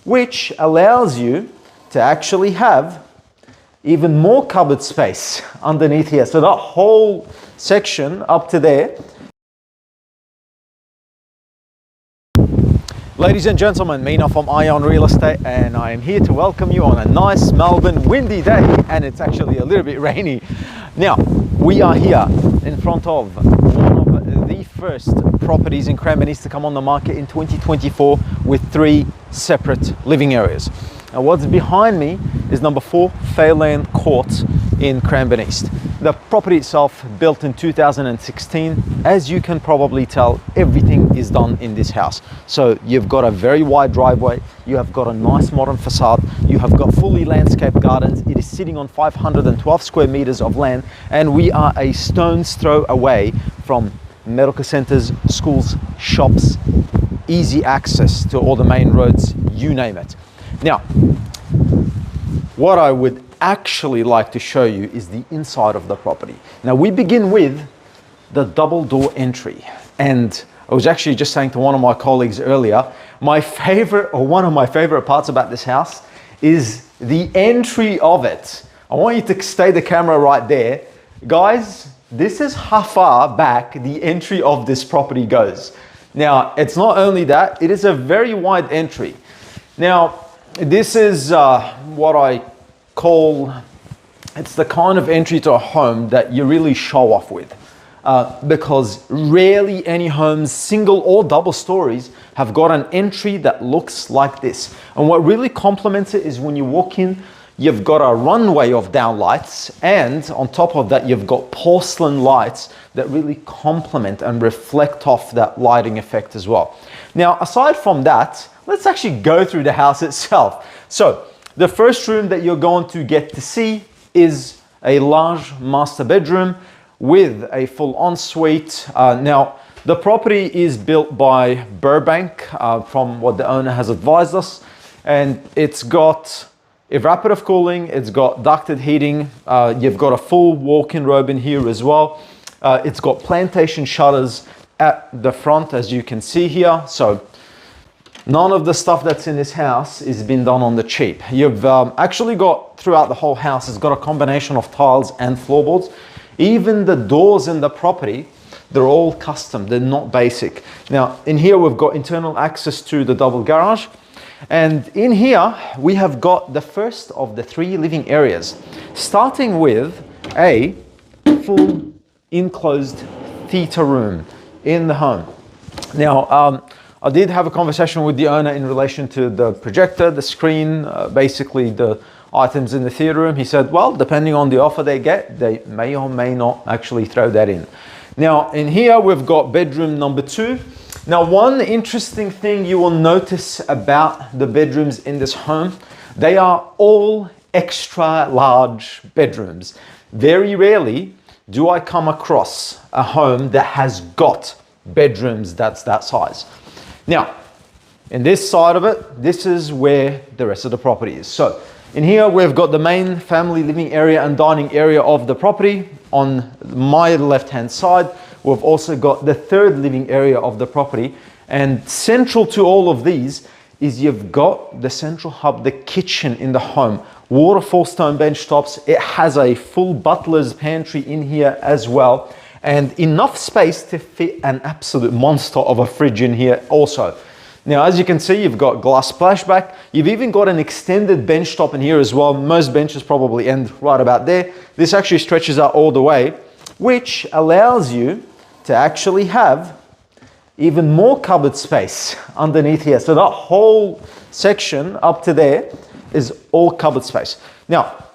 which allows you to actually have even more cupboard space underneath here. So that whole section up to there. Ladies and gentlemen, Mina from Ion Real Estate, and I am here to welcome you on a nice Melbourne windy day, and it's actually a little bit rainy. Now, we are here in front of one of the first properties in Cranbourne to come on the market in 2024 with 3 separate living areas. Now, what's behind me is number 4 Fairlane Court in Cranbourne East. The property itself built in 2016. As you can probably tell, everything is done in this house. So you've got a very wide driveway, you have got a nice modern facade, you have got fully landscaped gardens. It is sitting on 512 square meters of land, and we are a stone's throw away from medical centers, schools, shops, easy access to all the main roads, you name it. Now, what I would actually like to show you is the inside of the property. Now, we begin with the double door entry, and I was actually just saying to one of my colleagues earlier, my favorite, or one of my favorite parts about this house is the entry of it. I want you to stay the camera right there. Guys, this is how far back the entry of this property goes. Now, it's not only that, it is a very wide entry. Now, this is what I call, it's the kind of entry to a home that you really show off with, because rarely any homes, single or double stories, have got an entry that looks like this. And what really complements it is when you walk in, you've got a runway of downlights, and on top of that you've got porcelain lights that really complement and reflect off that lighting effect as well. Now, aside from that, let's actually go through the house itself. So the first room that you're going to get to see is a large master bedroom with a full ensuite. Now, the property is built by Burbank, from what the owner has advised us, and it's got evaporative cooling, it's got ducted heating, you've got a full walk-in robe in here as well. It's got plantation shutters at the front, as you can see here. So none of the stuff that's in this house is been done on the cheap. You've actually got, throughout the whole house, it's got a combination of tiles and floorboards. Even the doors in the property, they're all custom, they're not basic. Now, in here we've got internal access to the double garage. And in here, we have got the first of the 3 living areas, starting with a full enclosed theater room in the home. Now, I did have a conversation with the owner in relation to the projector, the screen, basically the items in the theater room. He said, well, depending on the offer they get, they may or may not actually throw that in. Now, in here, we've got bedroom number 2. Now, one interesting thing you will notice about the bedrooms in this home, they are all extra large bedrooms. Very rarely do I come across a home that has got bedrooms that's that size. Now, in this side of it, this is where the rest of the property is. So in here, we've got the main family living area and dining area of the property. On my left-hand side, we've also got the 3rd living area of the property. And central to all of these is you've got the central hub, the kitchen in the home. Waterfall stone bench tops. It has a full butler's pantry in here as well, and enough space to fit an absolute monster of a fridge in here also. Now, as you can see, you've got glass splashback. You've even got an extended bench top in here as well. Most benches probably end right about there. This actually stretches out all the way, which allows you to actually have even more cupboard space underneath here. So that whole section up to there is all cupboard space. Now,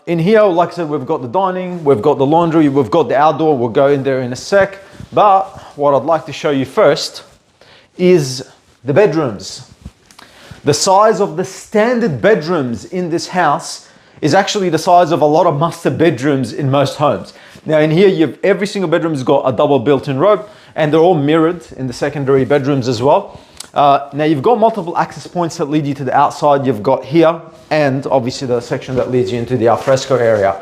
in here, like I said, we've got the dining, we've got the laundry, we've got the outdoor. We'll go in there in a sec. But what I'd like to show you first is the bedrooms. The size of the standard bedrooms in this house is actually the size of a lot of master bedrooms in most homes. Now, in here, every single bedroom's got a double built-in robe, and they're all mirrored in the secondary bedrooms as well. Now, you've got multiple access points that lead you to the outside. You've got here, and obviously the section that leads you into the alfresco area.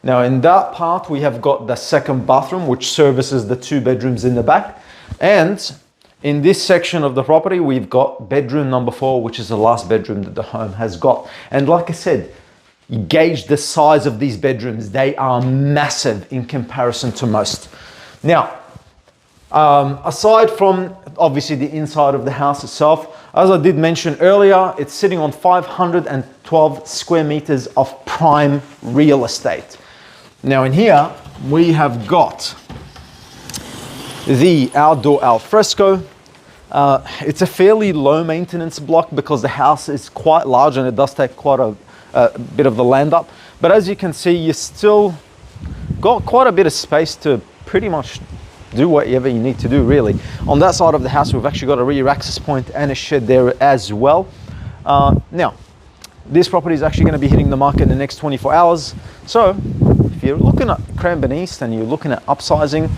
Now, in that part, we have got the 2nd bathroom, which services the 2 bedrooms in the back. And In this section of the property, we've got bedroom number 4, which is the last bedroom that the home has got. And like I said, you gauge the size of these bedrooms. They are massive in comparison to most. Now, aside from obviously the inside of the house itself, as I did mention earlier, it's sitting on 512 square meters of prime real estate. Now in here, we have got the outdoor al fresco. It's a fairly low maintenance block because the house is quite large and it does take quite a bit of the land up. But as you can see, you still got quite a bit of space to pretty much do whatever you need to do, really. On that side of the house, we've actually got a rear access point and a shed there as well. Now, this property is actually going to be hitting the market in the next 24 hours. So if you're looking at Cranbourne East and you're looking at upsizing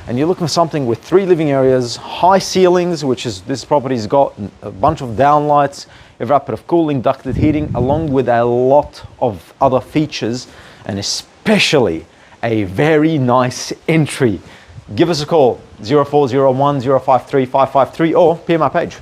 and you're looking for something with 3 living areas, high ceilings, which is this property's got a bunch of downlights, evaporative cooling, ducted heating, along with a lot of other features, and especially a very nice entry, give us a call, 0401 053 553, or PM our page.